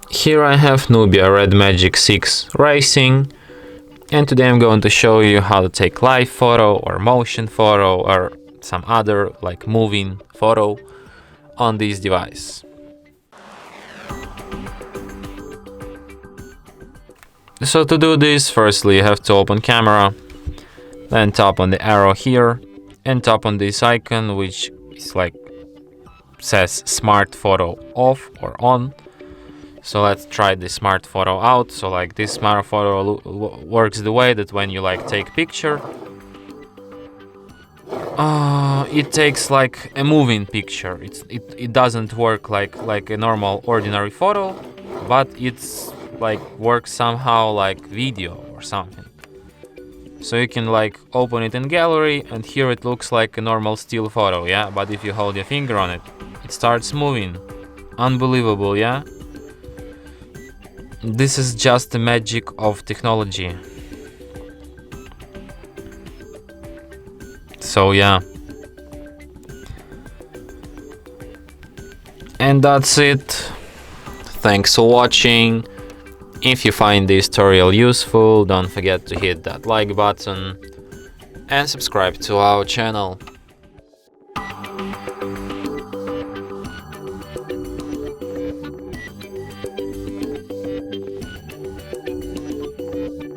Here I have NUBIA Red Magic 6 Racing, and today I'm going to show you how to take live photo or motion photo or some other like moving photo on this device. So to do this, firstly you have to open camera, then tap on the arrow here and tap on this icon which is like says smart photo off or on. So let's try the smart photo out. So like this smart photo works the way that when you like take picture, it takes like a moving picture. It doesn't work like a normal ordinary photo, but it's like works somehow like video or something. So you can like open it in gallery and here it looks like a normal still photo, yeah? But if you hold your finger on it, it starts moving. Unbelievable, yeah? This is just the magic of technology. So yeah. And that's it. Thanks for watching. If you find this tutorial useful, don't forget to hit that like button and subscribe to our channel.